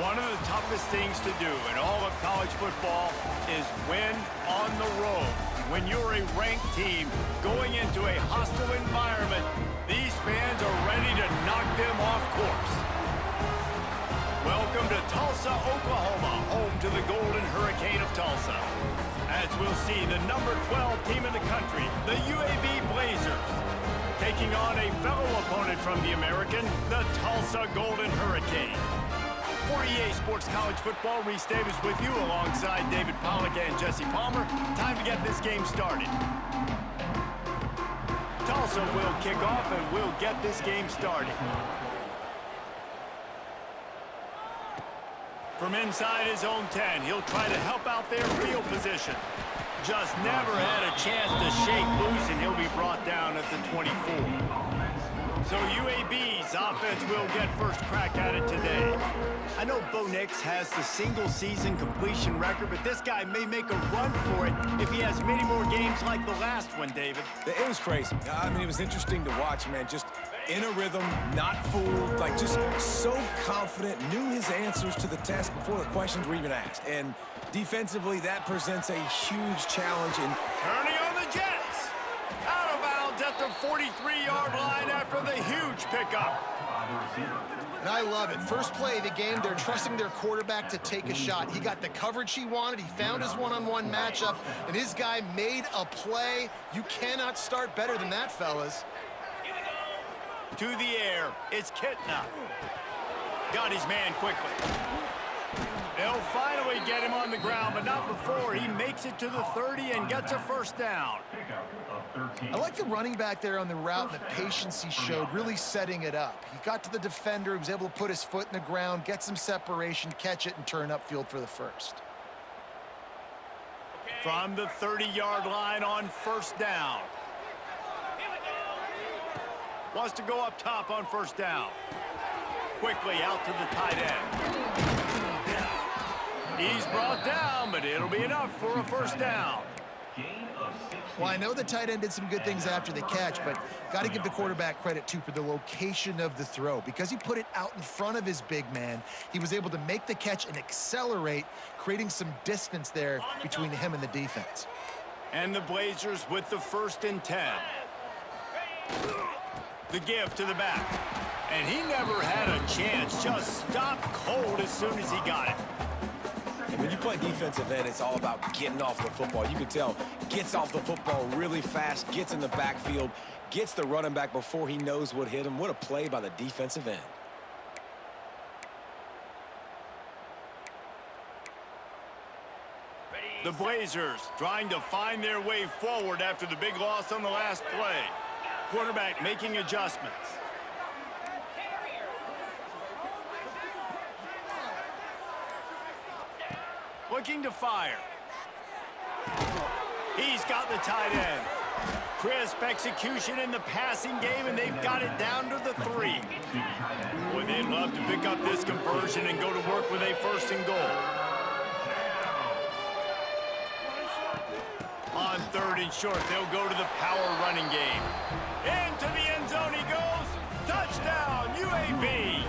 One of the toughest things to do in all of college football is win on the road. When you're a ranked team going into a hostile environment, these fans are ready to knock them off course. Welcome to Tulsa, Oklahoma, home to the Golden Hurricane of Tulsa. As we'll see, the number 12 team in the country, the UAB Blazers, taking on a fellow opponent from the American, the Tulsa Golden Hurricane. For EA Sports College Football, Reese Davis with you alongside David Pollack and Jesse Palmer. Time to get this game started. Tulsa will kick off and we'll get this game started. From inside his own 10, he'll try to help out their field position. Just never had a chance to shake loose, and he'll be brought down at the 24. So UAB's offense will get first crack at it today. I know Bo Nix has the single-season completion record, but this guy may make a run for it if he has many more games like the last one, David. It was crazy. I mean, it was interesting to watch, man. Just in a rhythm, not fooled, like just so confident, knew his answers to the test before the questions were even asked. And defensively, that presents a huge challenge. Turning on the Jets. Out of bounds at the 43-yard line after the huge pickup. And I love it. First play of the game, they're trusting their quarterback to take a shot. He got the coverage he wanted. He found his one-on-one matchup, and his guy made a play. You cannot start better than that, fellas. To the air, it's Kitna. Got his man quickly. They'll finally get him on the ground, but not before he makes it to the 30 and gets a first down. I like the running back there on the route and the patience he showed, really setting it up. He got to the defender, he was able to put his foot in the ground, get some separation, catch it, and turn upfield for the first. From the 30-yard line on first down. Wants to go up top on first down. Quickly out to the tight end. He's brought down, but it'll be enough for a first down. Well, I know the tight end did some good things after the catch, but got to give the quarterback credit, too, for the location of the throw. Because he put it out in front of his big man, he was able to make the catch and accelerate, creating some distance there between him and the defense. And the Blazers with the 1st and 10. The give to the back. And he never had a chance. Just stopped cold as soon as he got it. And when you play defensive end, it's all about getting off the football. You can tell, gets off the football really fast, gets in the backfield, gets the running back before he knows what hit him. What a play by the defensive end. The Blazers trying to find their way forward after the big loss on the last play. Quarterback making adjustments. Looking to fire. He's got the tight end. Crisp execution in the passing game, and they've got it down to the 3. Boy, they'd love to pick up this conversion and go to work with a 1st and goal. On 3rd and short, they'll go to the power running game. Into the end zone he goes. Touchdown, UAB.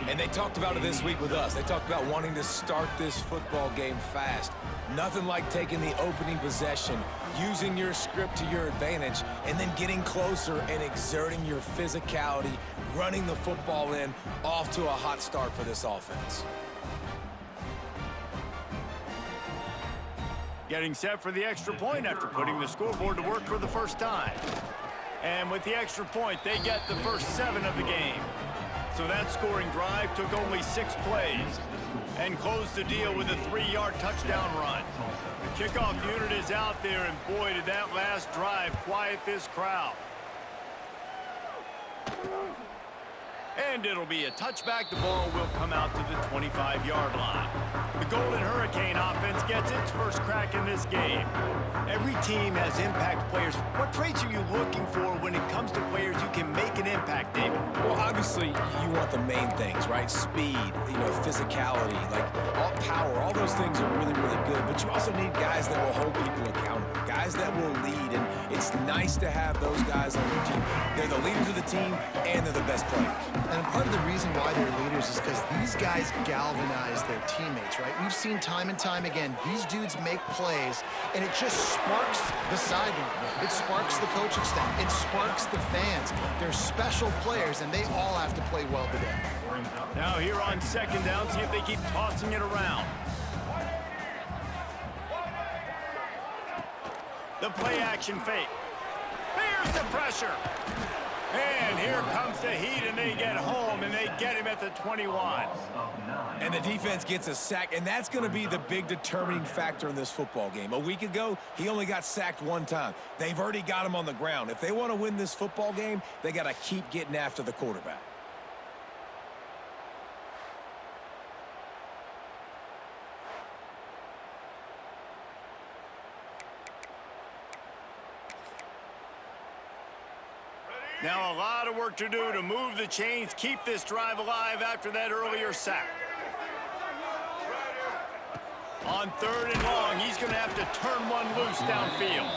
And they talked about it this week with us. They talked about wanting to start this football game fast. Nothing like taking the opening possession, using your script to your advantage, and then getting closer and exerting your physicality, running the football in, off to a hot start for this offense. Getting set for the extra point after putting the scoreboard to work for the first time. And with the extra point, they get the first 7 of the game. So that scoring drive took only 6 plays and closed the deal with a 3-yard touchdown run. The kickoff unit is out there, and boy, did that last drive quiet this crowd. And it'll be a touchback. The ball will come out to the 25-yard line. The Golden Hurricane offense gets its first crack in this game. Every team has impact players. What traits are you looking for when it comes to players who can make an impact, David? Well, obviously, you want the main things, right? Speed, physicality, like all power, all those things are really, really good, but you also need guys that will hold people accountable, guys that will lead, and it's nice to have those guys on your team. They're the leaders of the team, and they're the best players. And part of the reason why they're leaders is because these guys galvanize their teammates, right? We've seen time and time again, these dudes make plays, and it just sparks the sideline. It sparks the coaching staff. It sparks the fans. They're special players, and they all have to play well today. Now here on second down, see if they keep tossing it around. The play action fake. Here's the pressure. And here comes the heat, and they get home, and they get him at the 21. And the defense gets a sack, and that's going to be the big determining factor in this football game. A week ago, he only got sacked one time. They've already got him on the ground. If they want to win this football game, they got to keep getting after the quarterback. Now a lot of work to do to move the chains, keep this drive alive after that earlier sack. On 3rd and long, he's going to have to turn one loose downfield.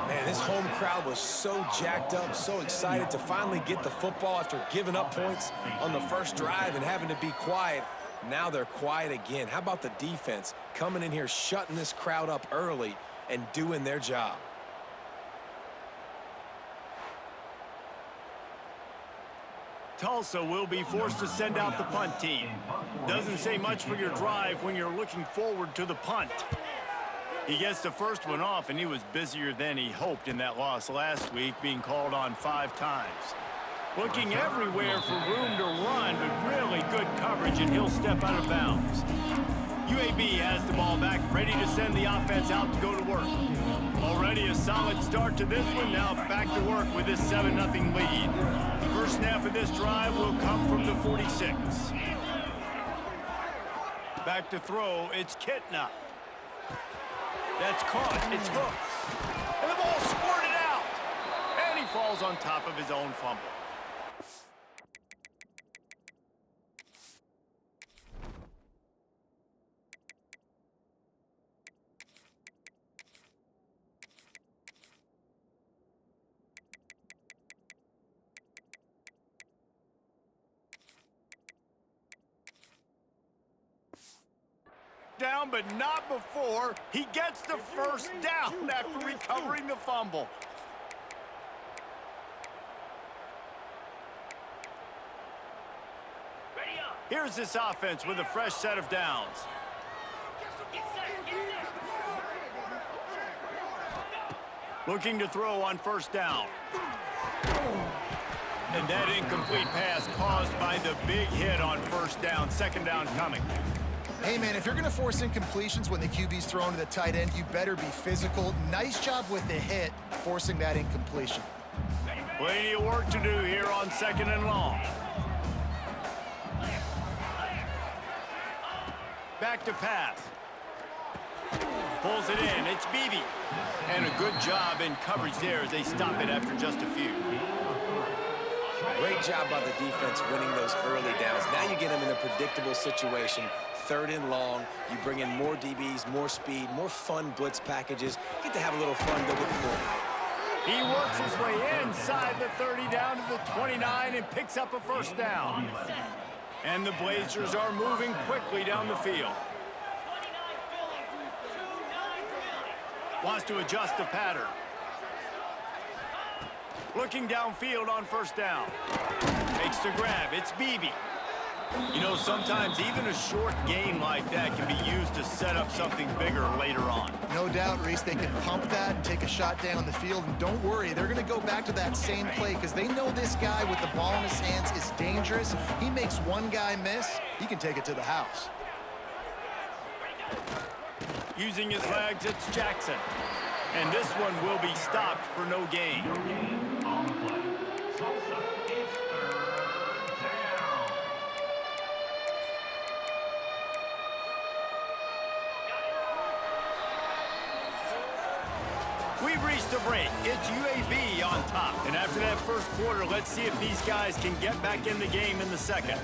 Man, this home crowd was so jacked up, so excited to finally get the football after giving up points on the first drive and having to be quiet. Now they're quiet again. How about the defense coming in here, shutting this crowd up early and doing their job? Tulsa will be forced to send out the punt team. Doesn't say much for your drive when you're looking forward to the punt. He gets the first one off, and he was busier than he hoped in that loss last week, being called on 5 times. Looking everywhere for room to run, but really good coverage, and he'll step out of bounds. UAB has the ball back, ready to send the offense out to go to work. Already a solid start to this one, now back to work with this 7-0 lead. First snap of this drive will come from the 46. Back to throw, it's Kitna. That's caught, it's hooked. And the ball squirted out. And he falls on top of his own fumble. Down, but not before he gets the first down after recovering the fumble. Here's this offense with a fresh set of downs. Looking to throw on first down. And that incomplete pass caused by the big hit on first down. Second down coming. Hey, man, if you're going to force incompletions when the QB's thrown to the tight end, you better be physical. Nice job with the hit, forcing that incompletion. Plenty of work to do here on 2nd and long. Back to pass. Pulls it in. It's Beebe. And a good job in coverage there as they stop it after just a few. Great job by the defense winning those early downs. Now you get them in a predictable situation. 3rd and long, you bring in more DBs, more speed, more fun blitz packages. You get to have a little fun, go get the ball. He works his way inside the 30 down to the 29 and picks up a first down. And the Blazers are moving quickly down the field. Wants to adjust the pattern. Looking downfield on first down. Makes the grab. It's Beebe. You know, sometimes even a short gain like that can be used to set up something bigger later on. No doubt, Reese, they can pump that and take a shot down the field. And don't worry, they're going to go back to that same play because they know this guy with the ball in his hands is dangerous. He makes one guy miss, he can take it to the house. Using his legs, it's Jackson. And this one will be stopped for no gain. We've reached a break. It's UAB on top. And after that first quarter, let's see if these guys can get back in the game in the second.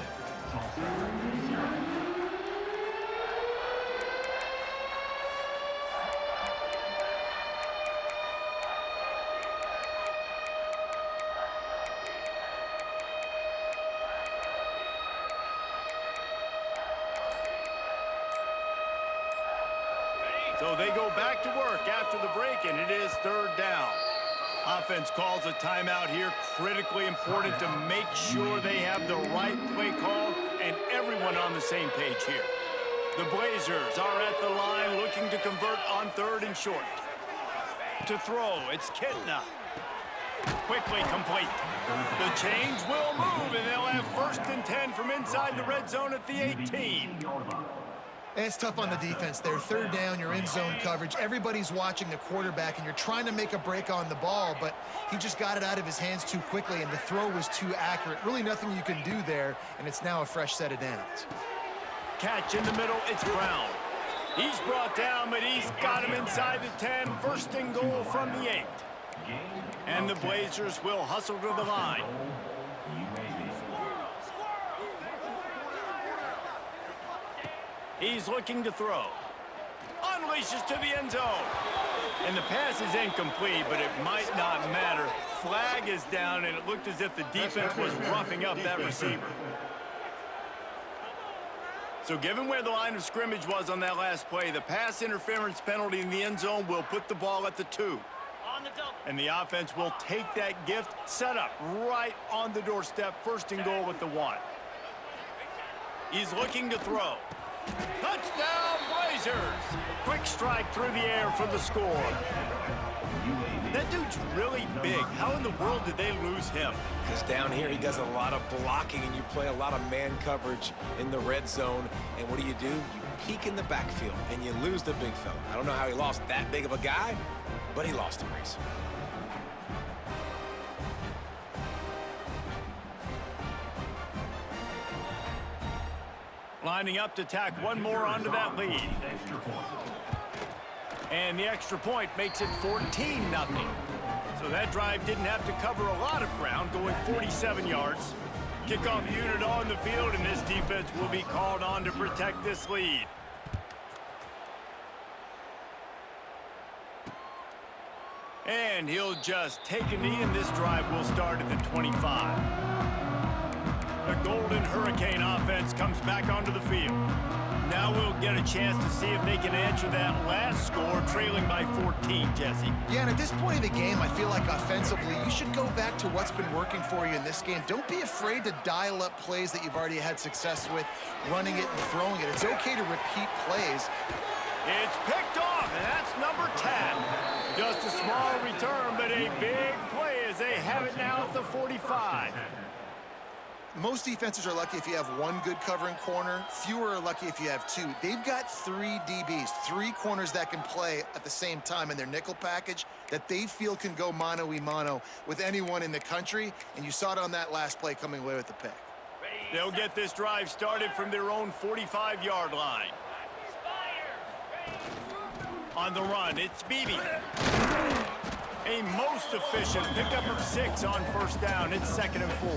So they go back to work after the break, and it is third down. Offense calls a timeout here. Critically important to make sure they have the right play call and everyone on the same page here. The Blazers are at the line looking to convert on third and short. To throw, it's Kitna. Quickly complete. The change will move, and they'll have first and 10 from inside the red zone at the 18. And it's tough on the defense there. Third down, you're in zone coverage. Everybody's watching the quarterback, and you're trying to make a break on the ball, but he just got it out of his hands too quickly, and the throw was too accurate. Really nothing you can do there, and it's now a fresh set of downs. Catch in the middle, it's Brown. He's brought down, but he's got him inside the 10. First and goal from the 8. And the Blazers will hustle to the line. He's looking to throw. Unleashes to the end zone. And the pass is incomplete, but it might not matter. Flag is down, and it looked as if the defense was roughing up that receiver. So given where the line of scrimmage was on that last play, the pass interference penalty in the end zone will put the ball at the 2. And the offense will take that gift, set up right on the doorstep, first and goal with the 1. He's looking to throw. Touchdown, Blazers! Quick strike through the air for the score. That dude's really big. How in the world did they lose him? Because down here he does a lot of blocking, and you play a lot of man coverage in the red zone. And what do? You peek in the backfield, and you lose the big fella. I don't know how he lost that big of a guy, but he lost a race. Lining up to tack one more onto that lead. And the extra point makes it 14-0. So that drive didn't have to cover a lot of ground, going 47 yards. Kickoff unit on the field, and this defense will be called on to protect this lead. And he'll just take a knee, and this drive will start at the 25. The Golden Hurricane offense comes back onto the field. Now we'll get a chance to see if they can answer that last score, trailing by 14, Jesse. Yeah, and at this point of the game, I feel like offensively, you should go back to what's been working for you in this game. Don't be afraid to dial up plays that you've already had success with, running it and throwing it. It's okay to repeat plays. It's picked off, and that's number 10. Just a small return, but a big play as they have it now at the 45. Most defenses are lucky if you have one good covering corner. Fewer are lucky if you have 2. They've got 3 DBs, 3 corners that can play at the same time in their nickel package that they feel can go mano-a-mano with anyone in the country, and you saw it on that last play coming away with the pick. They'll get this drive started from their own 45-yard line. On the run, it's Beebe. A most efficient pickup of 6 on first down. It's 2nd and 4.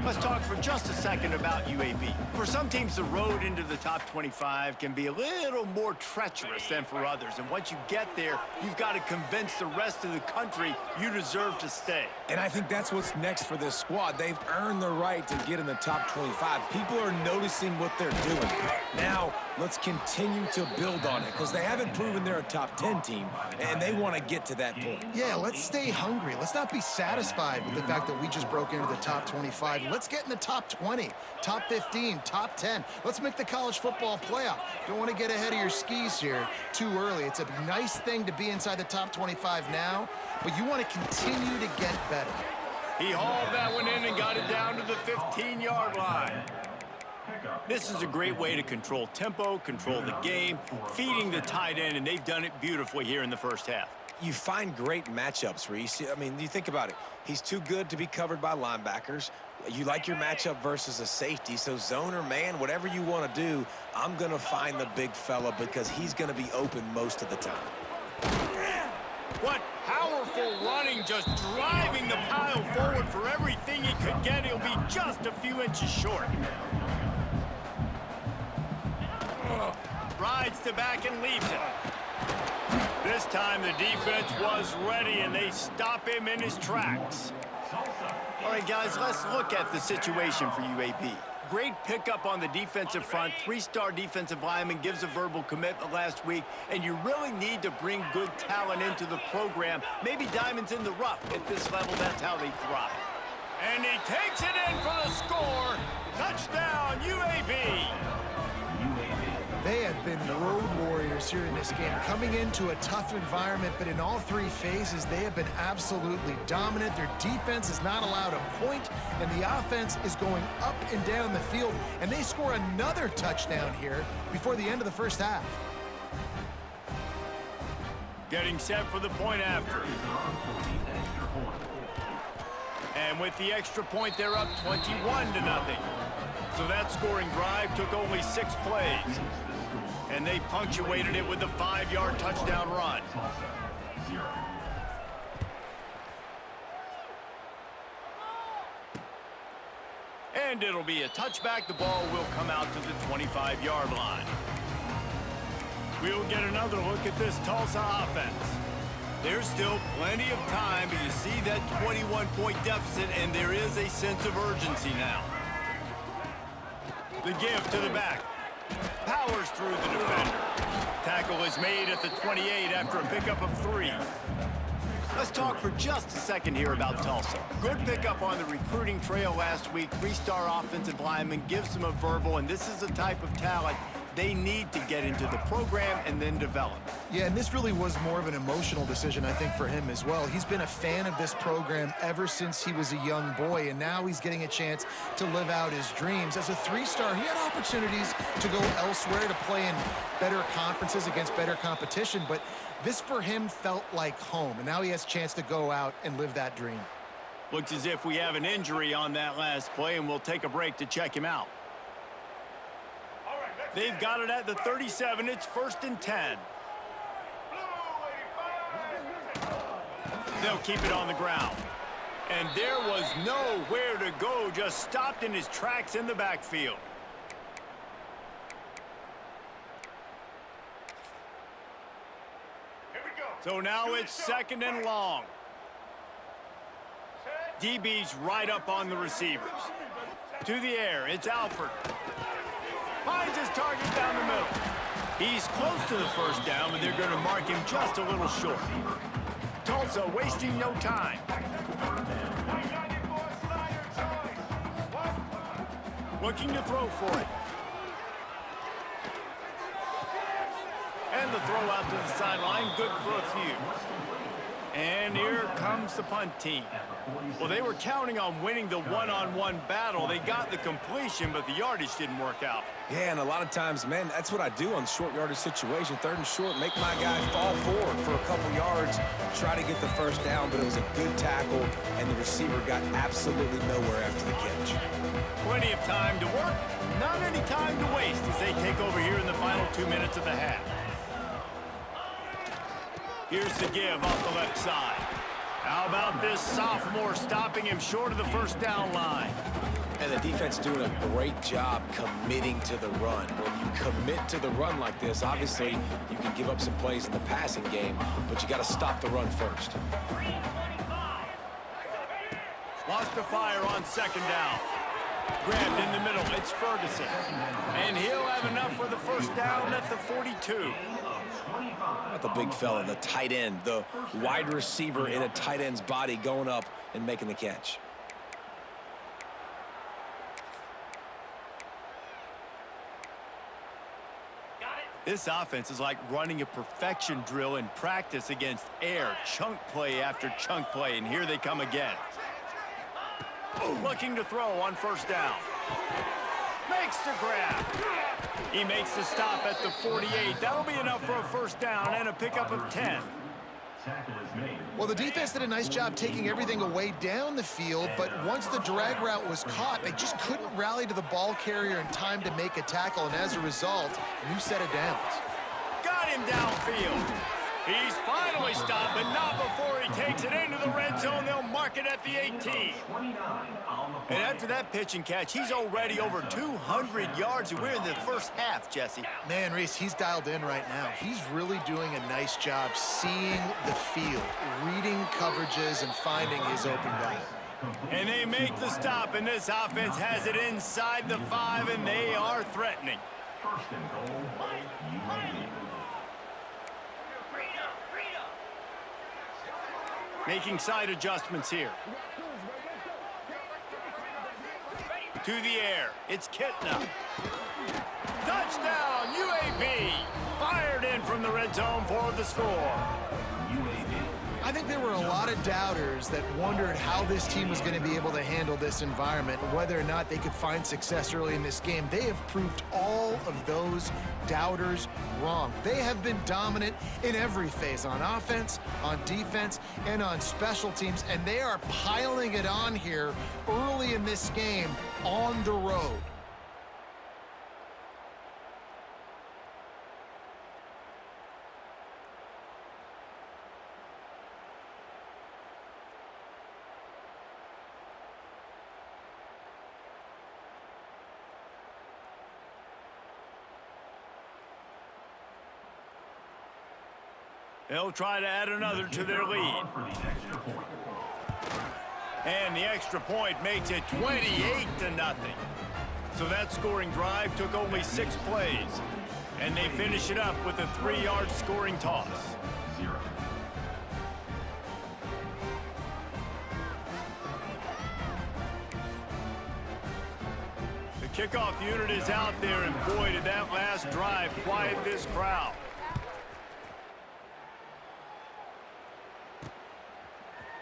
Let's talk for just a second about UAB. For some teams, the road into the top 25 can be a little more treacherous than for others. And once you get there, you've got to convince the rest of the country you deserve to stay. And I think that's what's next for this squad. They've earned the right to get in the top 25. People are noticing what they're doing. Now, let's continue to build on it, because they haven't proven they're a top 10 team, and they want to get to that point. Yeah, let's stay hungry. Let's not be satisfied with the fact that we just broke into the top 25. Let's get in the top 20, top 15, top 10. Let's make the college football playoff. Don't want to get ahead of your skis here too early. It's a nice thing to be inside the top 25 now, but you want to continue to get better. He hauled that one in and got it down to the 15-yard line. This is a great way to control tempo, control the game, feeding the tight end, and they've done it beautifully here in the first half. You find great matchups, Reese. I mean, you think about it. He's too good to be covered by linebackers. You like your matchup versus a safety, so zone or man, whatever you want to do, I'm going to find the big fella because he's going to be open most of the time. What powerful running, just driving the pile forward for everything he could get. He'll be just a few inches short. Rides to back and leaves it. This time the defense was ready, and they stop him in his tracks. All right, guys, let's look at the situation for UAB. Great pickup on the defensive front. Three-star defensive lineman gives a verbal commitment last week, and you really need to bring good talent into the program. Maybe diamonds in the rough. At this level, that's how they thrive. And he takes it in for the score. Touchdown, UAB. They have been road warriors here in this game, coming into a tough environment, but in all three phases, they have been absolutely dominant. Their defense is not allowed a point, and the offense is going up and down the field, and they score another touchdown here before the end of the first half. Getting set for the point after. And with the extra point, they're up 21-0. So that scoring drive took only 6 plays. And they punctuated it with a 5-yard touchdown run. And it'll be a touchback. The ball will come out to the 25-yard line. We'll get another look at this Tulsa offense. There's still plenty of time, but you see that 21-point deficit, and there is a sense of urgency now. The give to the back. Powers through the defender. Tackle is made at the 28 after a pickup of 3. Let's talk for just a second here about Tulsa. Good pickup on the recruiting trail last week. 3-star offensive lineman gives them a verbal, and this is the type of talent they need to get into the program and then develop. Yeah, and this really was more of an emotional decision, I think, for him as well. He's been a fan of this program ever since he was a young boy, and now he's getting a chance to live out his dreams. As a 3-star, he had opportunities to go elsewhere, to play in better conferences against better competition, but this for him felt like home, and now he has a chance to go out and live that dream. Looks as if we have an injury on that last play, and we'll take a break to check him out. They've got it at the 37. It's 1st and 10. They'll keep it on the ground. And there was nowhere to go, just stopped in his tracks in the backfield. So now it's 2nd and long. DB's right up on the receivers. To the air, it's Alford. Finds his target down the middle. He's close to the first down, but they're going to mark him just a little short. Tulsa wasting no time. Looking to throw for it. And the throw out to the sideline, good for a few. And here comes the punt team. Well, they were counting on winning the one-on-one battle. They got the completion, but the yardage didn't work out. Yeah, and a lot of times, man, that's what I do on short yardage situation. 3rd and short, make my guy fall forward for a couple yards, try to get the first down, but it was a good tackle, and the receiver got absolutely nowhere after the catch. Plenty of time to work, not any time to waste as they take over here in the final 2 minutes of the half. Here's the give off the left side. How about this sophomore stopping him short of the first down line? And the defense doing a great job committing to the run. When you commit to the run like this, obviously you can give up some plays in the passing game, but you got to stop the run first. Lost the fire on 2nd down. Grabbed in the middle, it's Ferguson. And he'll have enough for the first down at the 42. Not the big fella, the tight end, the wide receiver in a tight end's body going up and making the catch. This offense is like running a perfection drill in practice against air, chunk play after chunk play, and here they come again. Looking to throw on 1st down. Makes the grab. He makes the stop at the 48. That'll be enough for a first down and a pickup of 10. Well, the defense did a nice job taking everything away down the field, but once the drag route was caught, they just couldn't rally to the ball carrier in time to make a tackle, and as a result, new set of downs. Got him downfield. He's finally stopped, but not before he takes it into the red zone. They'll mark it at the 18. And after that pitch and catch, he's already over 200 yards, and we're in the first half, Jesse. Man, Reese, he's dialed in right now. He's really doing a nice job seeing the field, reading coverages, and finding his open guy. And they make the stop, and this offense has it inside the 5, and they are threatening. First and goal, UAB. Making side adjustments here. To the air, it's Kitna. Touchdown, UAB! Fired in from the red zone for the score. I think there were a lot of doubters that wondered how this team was going to be able to handle this environment and whether or not they could find success early in this game. They have proved all of those doubters wrong. They have been dominant in every phase, on offense, on defense, and on special teams, and they are piling it on here early in this game on the road. They'll try to add another to their lead. And the extra point makes it 28-0. So that scoring drive took only 6 plays. And they finish it up with a 3-yard scoring toss. The kickoff unit is out there, and boy, did that last drive quiet this crowd.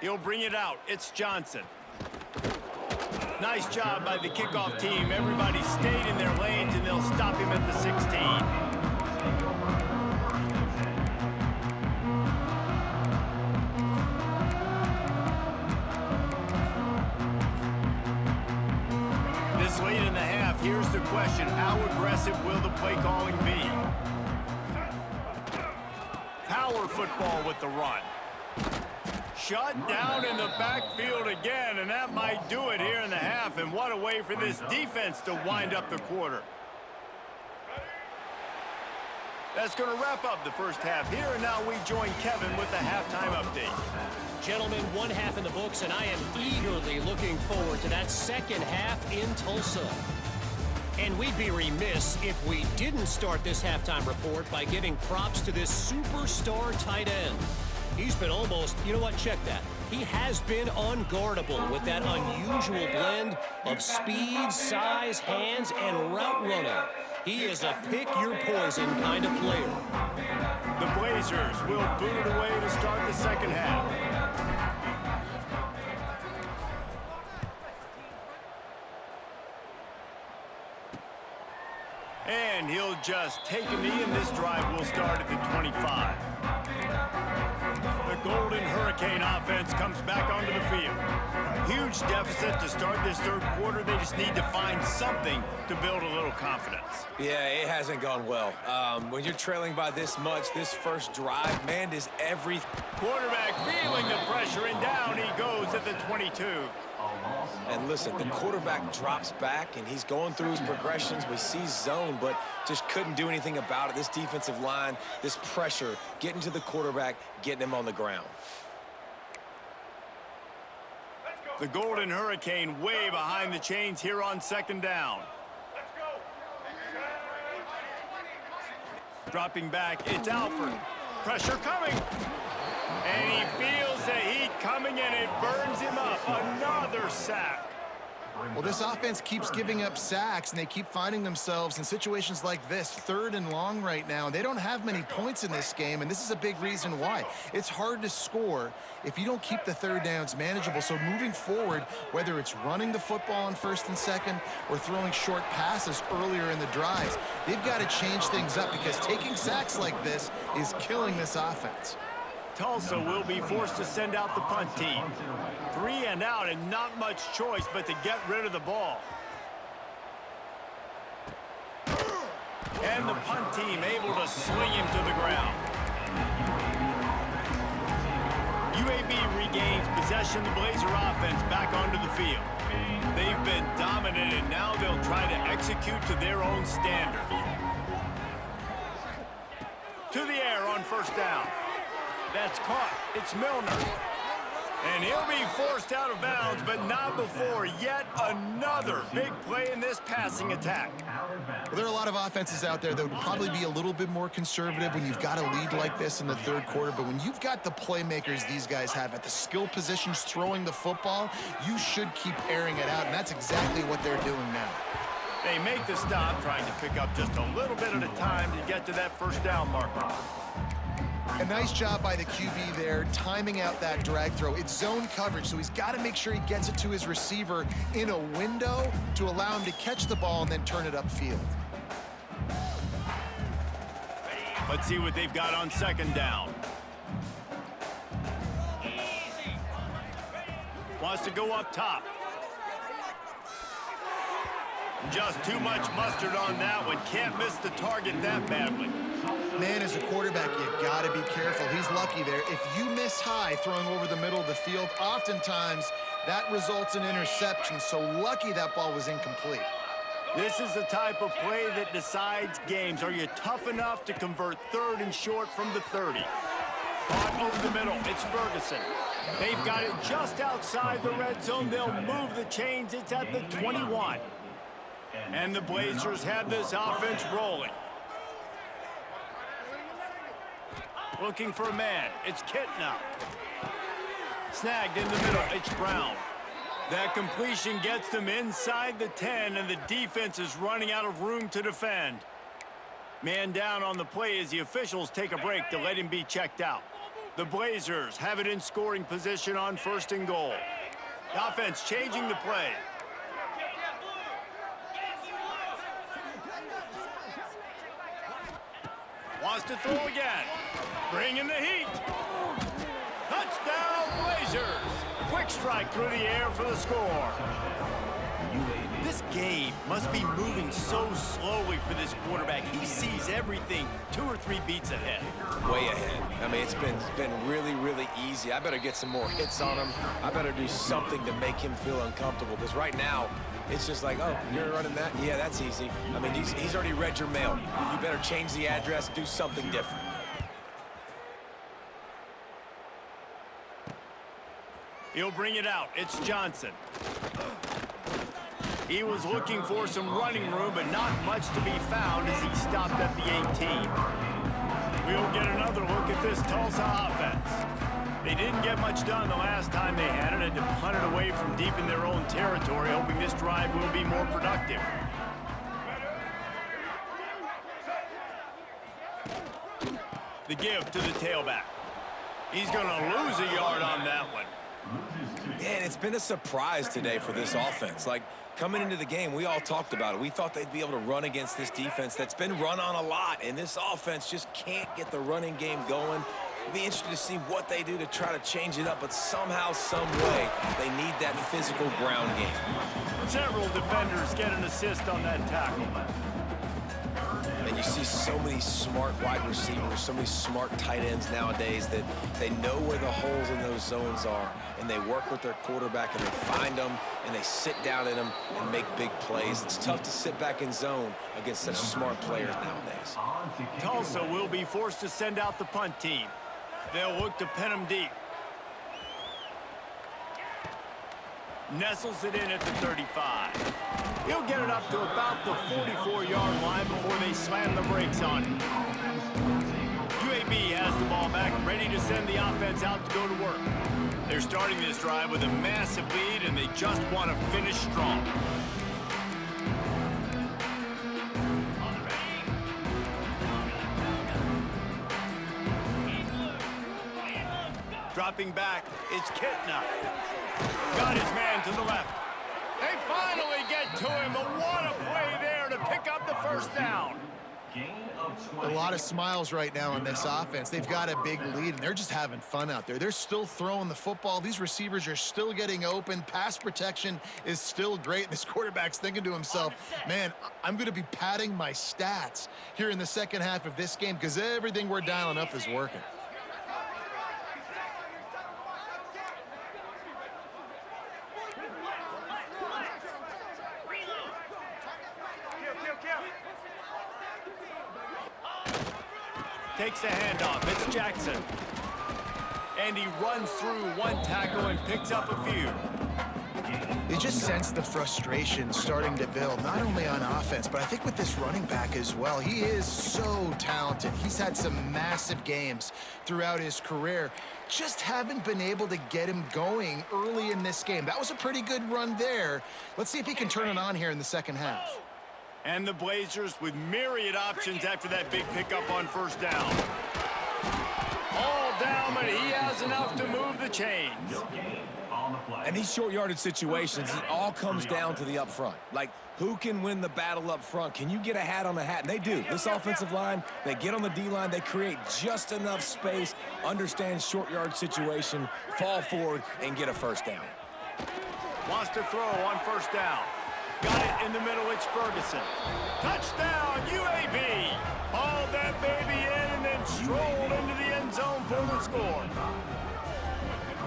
He'll bring it out. It's Johnson. Nice job by the kickoff team. Everybody stayed in their lanes, and they'll stop him at the 16. This late in the half, here's the question. How aggressive will the play calling be? Power football with the run. Shut down in the backfield again, and that might do it here in the half. And what a way for this defense to wind up the quarter. That's going to wrap up the first half here, and now we join Kevin with the halftime update. Gentlemen, one half in the books, and I am eagerly looking forward to that second half in Tulsa. And we'd be remiss if we didn't start this halftime report by giving props to this superstar tight end. He's been almost, you know what, check that. He has been unguardable with that unusual blend of speed, size, hands, and route running. He is a pick-your-poison kind of player. The Blazers will boot it away to start the second half. And he'll just take a knee, and this drive will start at the 25. The Golden Hurricane offense comes back onto the field. Huge deficit to start this third quarter. They just need to find something to build a little confidence. Yeah, it hasn't gone well. When you're trailing by this much, this first drive, man, is every... Quarterback feeling the pressure, and down he goes at the 22. And listen, the quarterback drops back, and he's going through his progressions. We see zone, but just couldn't do anything about it. This defensive line, this pressure, getting to the quarterback, getting him on the ground. The Golden Hurricane way behind the chains here on second down. Dropping back, it's Alford. Pressure coming. And he feels the heat coming, and it burns him up. Another sack. Well, this offense keeps giving up sacks, and they keep finding themselves in situations like this, 3rd and long right now. They don't have many points in this game, and this is a big reason why. It's hard to score if you don't keep the third downs manageable. So moving forward, whether it's running the football on 1st and 2nd or throwing short passes earlier in the drives, they've got to change things up because taking sacks like this is killing this offense. Tulsa will be forced to send out the punt team. 3 and out, and not much choice but to get rid of the ball. And the punt team able to swing him to the ground. UAB regains possession. The Blazer offense back onto the field. They've been dominant, and now they'll try to execute to their own standard. To the air on 1st down. That's caught. It's Milner. And he'll be forced out of bounds, but not before yet another big play in this passing attack. Well, there are a lot of offenses out there that would probably be a little bit more conservative when you've got a lead like this in the third quarter, but when you've got the playmakers these guys have at the skill positions throwing the football, you should keep airing it out, and that's exactly what they're doing now. They make the stop, trying to pick up just a little bit at a time to get to that first down marker. A nice job by the QB there, timing out that drag throw. It's zone coverage, so he's got to make sure he gets it to his receiver in a window to allow him to catch the ball and then turn it upfield. Let's see what they've got on second down. Wants to go up top. Just too much mustard on that one. Can't miss the target that badly. Man, as a quarterback, you got to be careful. He's lucky there. If you miss high throwing over the middle of the field, oftentimes that results in interception. So lucky that ball was incomplete. This is the type of play that decides games. Are you tough enough to convert third and short from the 30? Caught over the middle. It's Ferguson. They've got it just outside the red zone. They'll move the chains. It's at the 21. And the Blazers have this offense rolling. Looking for a man. It's Kitna. Snagged in the middle. It's Brown. That completion gets them inside the 10, and the defense is running out of room to defend. Man down on the play as the officials take a break to let him be checked out. The Blazers have it in scoring position on first and goal. The offense changing the play. Wants to throw again. Bringing the heat. Touchdown, Blazers. Quick strike through the air for the score. This game must be moving so slowly for this quarterback. He sees everything 2 or 3 beats ahead. Way ahead. I mean, it's been really, really easy. I better get some more hits on him. I better do something to make him feel uncomfortable, because right now, it's just like, oh, you're running that? Yeah, that's easy. I mean, he's already read your mail. You better change the address, do something different. He'll bring it out. It's Johnson. He was looking for some running room, but not much to be found as he stopped at the 18. We'll get another look at this Tulsa offense. They didn't get much done the last time they had it, and to punt it away from deep in their own territory, hoping this drive will be more productive. The give to the tailback. He's going to lose a yard on that one. Yeah, and it's been a surprise today for this offense. Like, coming into the game, we all talked about it. We thought they'd be able to run against this defense that's been run on a lot, and this offense just can't get the running game going. It'll be interesting to see what they do to try to change it up, but somehow, some way, they need that physical ground game. Several defenders get an assist on that tackle. And you see so many smart wide receivers, so many smart tight ends nowadays that they know where the holes in those zones are, and they work with their quarterback, and they find them, and they sit down in them and make big plays. It's tough to sit back in zone against such smart players nowadays. Tulsa will be forced to send out the punt team. They'll look to pin him deep. Nestles it in at the 35. He'll get it up to about the 44-yard line before they slam the brakes on him. UAB has the ball back, ready to send the offense out to go to work. They're starting this drive with a massive lead, and they just want to finish strong. Dropping back, it's Kitna. Got his man to the left. They finally get to him, but what a play there to pick up the first down. A lot of smiles right now on this offense. They've got a big lead, and they're just having fun out there. They're still throwing the football. These receivers are still getting open. Pass protection is still great. And this quarterback's thinking to himself, man, I'm going to be padding my stats here in the second half of this game because everything we're dialing up is working. Takes the handoff. It's Jackson. And he runs through one tackle and picks up a few. You just sense the frustration starting to build, not only on offense, but I think with this running back as well. He is so talented. He's had some massive games throughout his career. Just haven't been able to get him going early in this game. That was a pretty good run there. Let's see if he can turn it on here in the second half. And the Blazers with myriad options after that big pickup on first down. All down, but he has enough to move the chains. And these short yardage situations, it all comes down to the up front. Like, who can win the battle up front? Can you get a hat on a hat? And they do. This offensive line, they get on the D-line, they create just enough space, understand short yard situation, fall forward, and get a first down. Wants to throw on first down. Got it in the middle, it's Ferguson. Touchdown, UAB! Hauled that baby in and then strolled into the end zone for the score.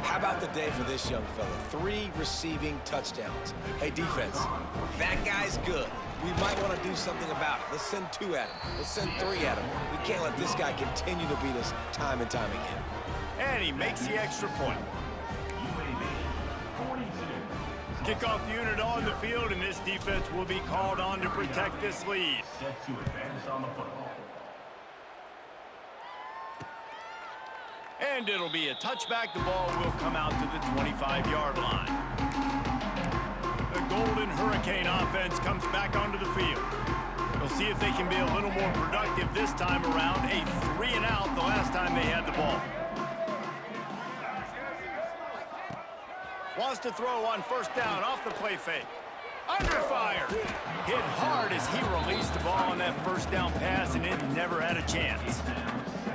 How about the day for this young fella? 3 receiving touchdowns. Hey, defense, that guy's good. We might want to do something about it. Let's send 2 at him. Let's send 3 at him. We can't let this guy continue to beat us time and time again. And he makes the extra point. Kickoff unit on the field, and this defense will be called on to protect this lead. Set to advance on the football. And it'll be a touchback. The ball will come out to the 25-yard line. The Golden Hurricane offense comes back onto the field. We'll see if they can be a little more productive this time around. A 3-and-out the last time they had the ball. Wants to throw on first down off the play fake. Under fire. Hit hard as he released the ball on that first down pass, and it never had a chance.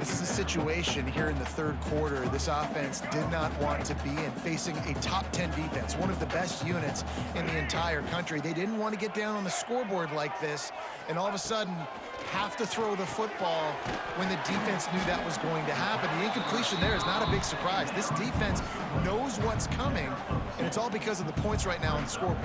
This is a situation here in the third quarter this offense did not want to be in, facing a top 10 defense, one of the best units in the entire country. They didn't want to get down on the scoreboard like this, and all of a sudden have to throw the football when the defense knew that was going to happen. The incompletion there is not a big surprise. This defense knows what's coming, and it's all because of the points right now on the scoreboard.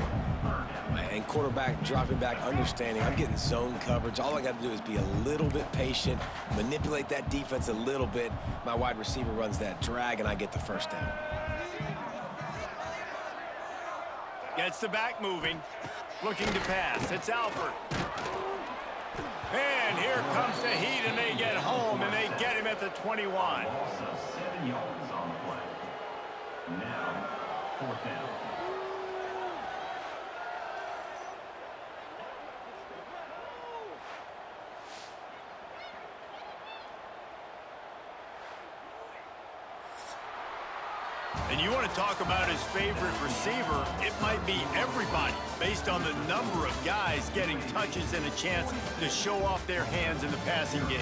And quarterback dropping back, understanding I'm getting zone coverage. All I got to do is be a little bit patient, manipulate that defense a little bit. My wide receiver runs that drag, and I get the first down. Gets the back moving, looking to pass. It's Alford. And here comes the heat, and they get home, and they get him at the 21. Loss of 7 yards on the play. Now, fourth down. And you want to talk about his favorite receiver, it might be everybody, based on the number of guys getting touches and a chance to show off their hands in the passing game.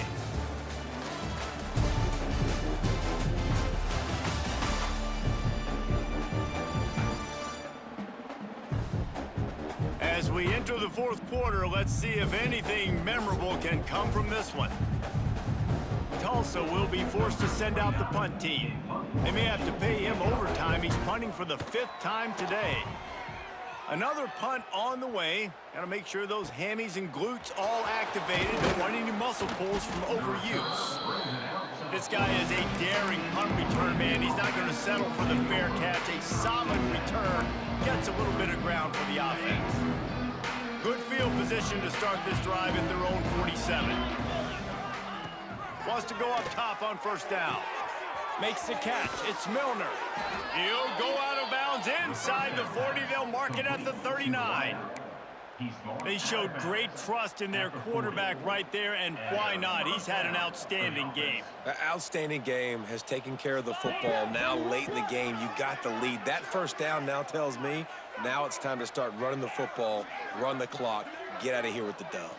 As we enter the fourth quarter, let's see if anything memorable can come from this one. Tulsa will be forced to send out the punt team. They may have to pay him overtime. He's punting for the 5th time today. Another punt on the way. Got to make sure those hammies and glutes all activated. Don't want any muscle pulls from overuse. This guy is a daring punt return man. He's not going to settle for the fair catch. A solid return. Gets a little bit of ground for the offense. Good field position to start this drive at their own 47. Wants to go up top on first down. Makes the catch. It's Milner. He'll go out of bounds inside the 40. They'll mark it at the 39. They showed great trust in their quarterback right there, and why not? He's had an outstanding game. An outstanding game, has taken care of the football. Now late in the game, you got the lead. That first down now tells me now it's time to start running the football, run the clock, get out of here with the dub.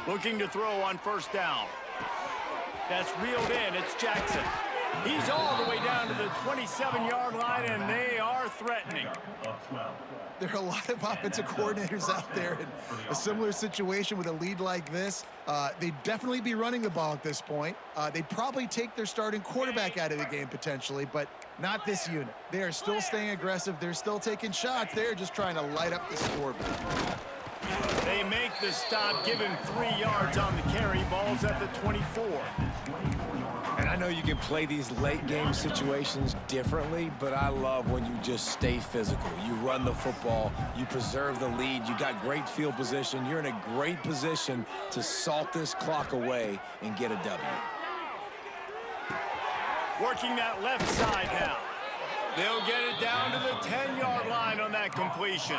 Looking to throw on first down. That's reeled in. It's Jackson. He's all the way down to the 27-yard line, and they are threatening. There are a lot of offensive coordinators out there in a similar situation with a lead like this. They'd definitely be running the ball at this point. They'd probably take their starting quarterback out of the game potentially, but not this unit. They are still staying aggressive. They're still taking shots. They're just trying to light up the scoreboard. They make the stop, give him 3 yards on the carry. Ball's at the 24. And I know you can play these late game situations differently, but I love when you just stay physical. You run the football, you preserve the lead, you got great field position, you're in a great position to salt this clock away and get a W. Working that left side now. They'll get it down to the 10-yard line on that completion.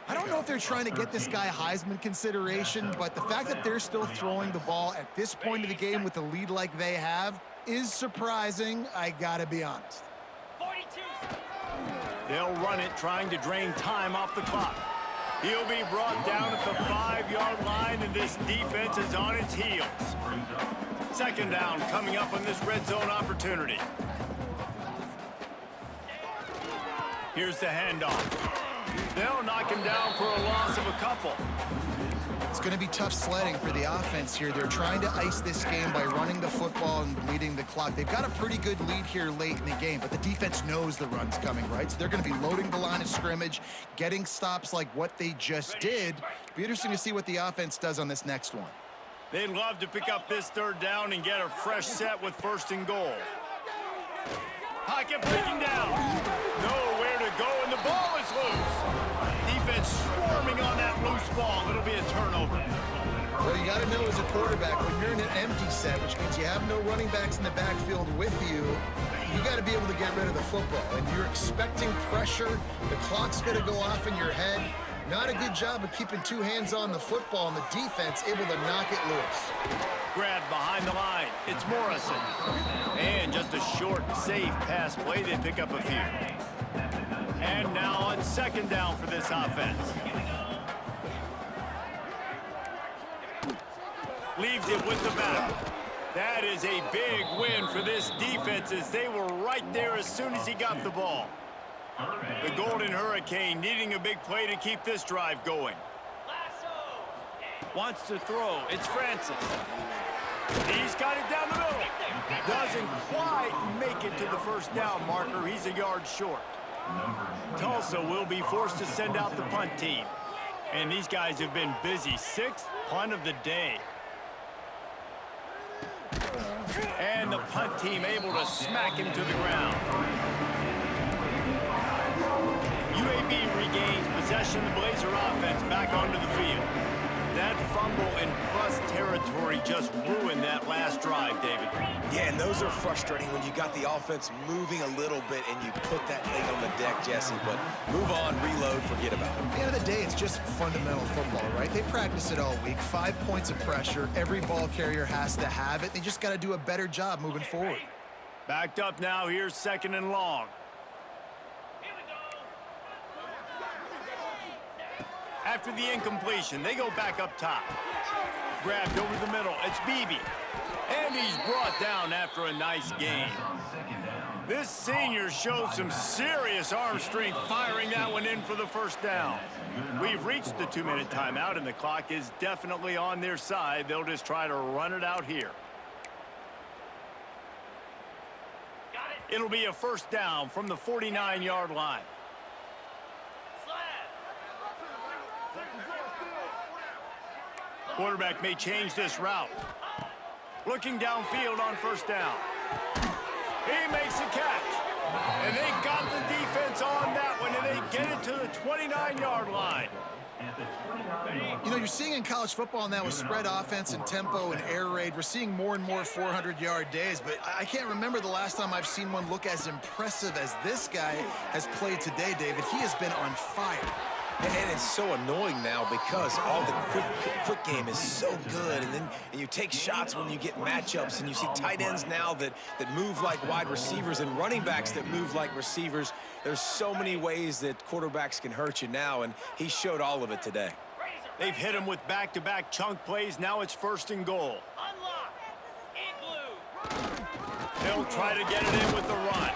I don't know if they're trying to get this guy Heisman consideration, but the fact that they're still throwing the ball at this point of the game with a lead like they have is surprising, I gotta be honest. 42. They'll run it, trying to drain time off the clock. He'll be brought down at the 5-yard line, and this defense is on its heels. Second down coming up on this red zone opportunity. Here's the handoff. They'll knock him down for a loss of a couple. It's going to be tough sledding for the offense here. They're trying to ice this game by running the football and bleeding the clock. They've got a pretty good lead here late in the game, but the defense knows the run's coming, right? So they're going to be loading the line of scrimmage, getting stops like what they just did. Be interesting to see what the offense does on this next one. They'd love to pick up this third down and get a fresh set with first and goal. Pocket breaking down. Nowhere to go, and the ball is loose. Defense swarming on that loose ball. It'll be a turnover. What you got to know as a quarterback, when you're in an empty set, which means you have no running backs in the backfield with you, you got to be able to get rid of the football. And you're expecting pressure. The clock's going to go off in your head. Not a good job of keeping two hands on the football, and the defense able to knock it loose. Grabbed behind the line. It's Morrison. And just a short, safe pass play. They pick up a few. And now on second down for this offense. Leaves it with the back. That is a big win for this defense, as they were right there as soon as he got the ball. The Golden Hurricane needing a big play to keep this drive going. Wants to throw. It's Francis. He's got it down the middle. Doesn't quite make it to the first down marker. He's a yard short. Tulsa will be forced to send out the punt team. And these guys have been busy. Sixth punt of the day. And the punt team able to smack him to the ground. UAB regains possession of the Blazer offense back onto the field. That fumble in plus territory just ruined that last drive, David. Yeah, and those are frustrating when you got the offense moving a little bit and you put that thing on the deck, Jesse. But move on, reload, forget about it. At the end of the day, it's just fundamental football, right? They practice it all week. 5 points of pressure. Every ball carrier has to have it. They just got to do a better job moving forward. Backed up now. Here's second and long. After the incompletion, they go back up top. Grabbed over the middle. It's Beebe. And he's brought down after a nice gain. This senior showed some serious arm strength firing that one in for the first down. We've reached the 2-minute timeout, and the clock is definitely on their side. They'll just try to run it out here. It'll be a first down from the 49-yard line. Quarterback may change this route. Looking downfield on first down. He makes a catch. And they got the defense on that one, and they get it to the 29-yard line. You know, you're seeing in college football now with spread offense and tempo and air raid, we're seeing more and more 400-yard days, but I can't remember the last time I've seen one look as impressive as this guy has played today, David. He has been on fire. And it's so annoying now because all the quick game is so good, and you take shots when you get matchups, and you see tight ends now that move like wide receivers and running backs that move like receivers. There's so many ways that quarterbacks can hurt you now, and he showed all of it today. They've hit him with back-to-back chunk plays. Now it's first and goal. They'll try to get it in with the run.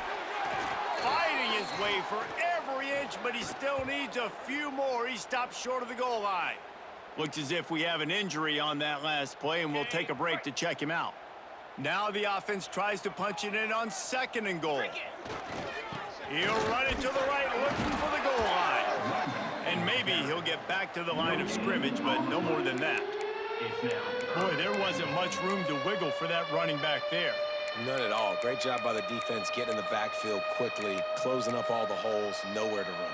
Fighting his way for every inch, but he still needs a few more. He stopped short of the goal line. Looks as if we have an injury on that last play, and we'll take a break to check him out. Now the offense tries to punch it in on second and goal. He'll run it to the right, looking for the goal line. And maybe he'll get back to the line of scrimmage, but no more than that. Boy, there wasn't much room to wiggle for that running back there. None at all. Great job by the defense getting in the backfield quickly, closing up all the holes, nowhere to run.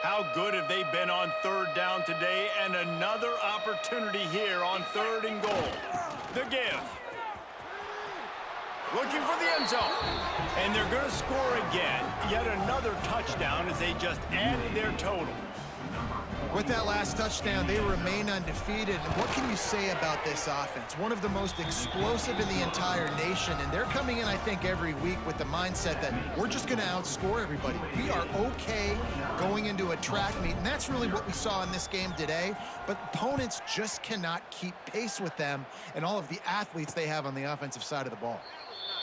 How good have they been on third down today? And another opportunity here on 3rd and goal. The give. Looking for the end zone. And they're going to score again. Yet another touchdown as they just added their total. With that last touchdown, they remain undefeated. And what can you say about this offense? One of the most explosive in the entire nation. And they're coming in, I think, every week with the mindset that we're just going to outscore everybody. We are okay going into a track meet. And that's really what we saw in this game today. But opponents just cannot keep pace with them and all of the athletes they have on the offensive side of the ball.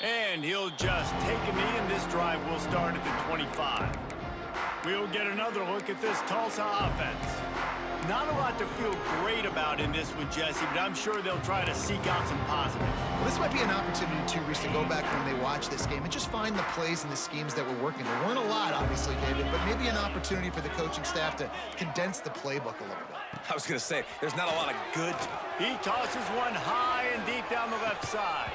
And he'll just take a knee, and this drive will start at the 25. We'll get another look at this Tulsa offense. Not a lot to feel great about in this one, Jesse, but I'm sure they'll try to seek out some positives. Well, this might be an opportunity, too, Reese, to go back when they watch this game and just find the plays and the schemes that were working. There weren't a lot, obviously, David, but maybe an opportunity for the coaching staff to condense the playbook a little bit. I was going to say, there's not a lot of good. He tosses one high and deep down the left side.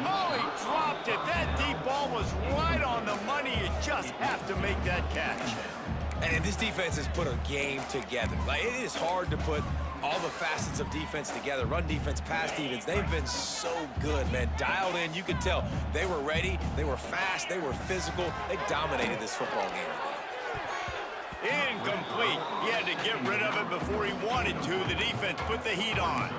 Oh, he dropped it. That deep ball was right on the money. You just have to make that catch. And this defense has put a game together. Like, it is hard to put all the facets of defense together. Run defense, pass defense. They've been so good, man. Dialed in. You could tell they were ready. They were fast. They were physical. They dominated this football game. Incomplete. He had to get rid of it before he wanted to. The defense put the heat on.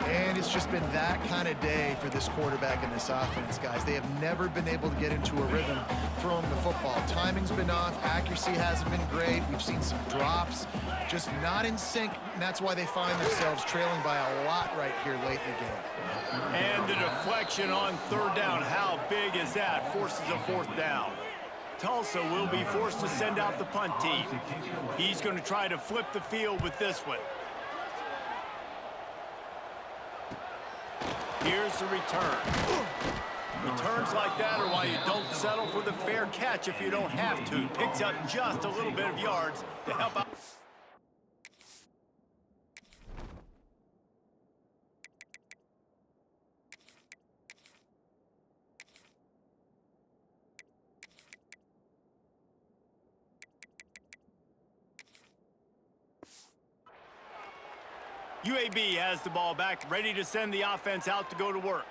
And it's just been that kind of day for this quarterback and this offense, guys. They have never been able to get into a rhythm throwing the football. Timing's been off. Accuracy hasn't been great. We've seen some drops. Just not in sync, and that's why they find themselves trailing by a lot right here late in the game. And the deflection on 3rd down. How big is that? Forces a 4th down. Tulsa will be forced to send out the punt team. He's going to try to flip the field with this one. Here's the return. Returns like that are why you don't settle for the fair catch if you don't have to. Picks up just a little bit of yards to help out. UAB has the ball back, ready to send the offense out to go to work.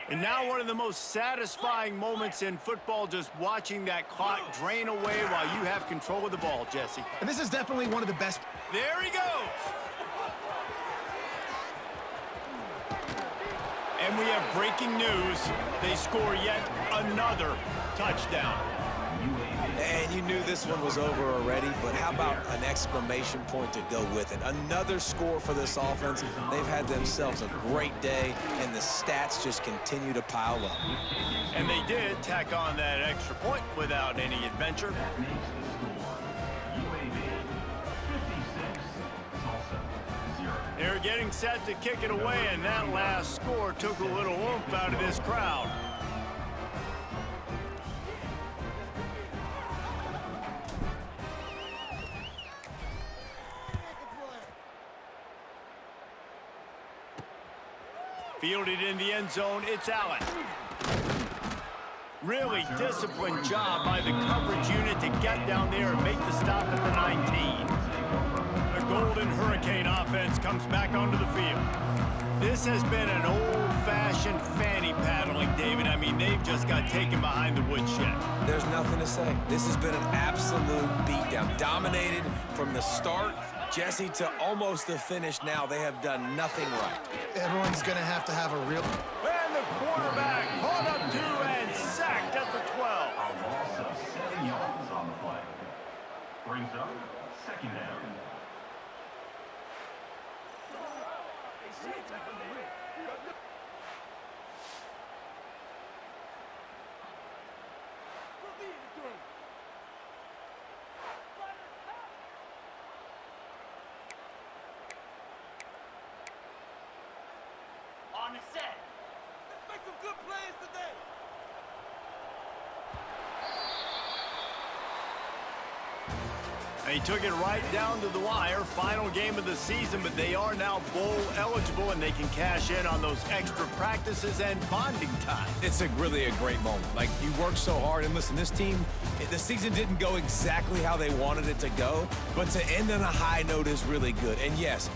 And now one of the most satisfying moments in football, just watching that clock drain away while you have control of the ball, Jesse. And this is definitely one of the best. There he goes. And we have breaking news. They score yet another touchdown. And you knew this one was over already, but how about an exclamation point to go with it? Another score for this offense. They've had themselves a great day, and the stats just continue to pile up. And they did tack on that extra point without any adventure. They're getting set to kick it away, and that last score took a little oomph out of this crowd. Fielded in the end zone, it's Allen. Really disciplined job by the coverage unit to get down there and make the stop at the 19. The Golden Hurricane offense comes back onto the field. This has been an old-fashioned fanny paddling, David. I mean, they've just got taken behind the woodshed. There's nothing to say. This has been an absolute beatdown. Dominated from the start, Jesse, to almost the finish now. They have done nothing right. Everyone's going to have a real... And the quarterback caught up to and sacked at the 12. A loss of 7 yards on the play. Brings up 2nd down. On the set. Let's make some good plays today. They took it right down to the wire. Final game of the season, but they are now bowl eligible, and they can cash in on those extra practices and bonding time. It's really a great moment. Like, you work so hard, and listen, this team, the season didn't go exactly how they wanted it to go, but to end on a high note is really good. And yes,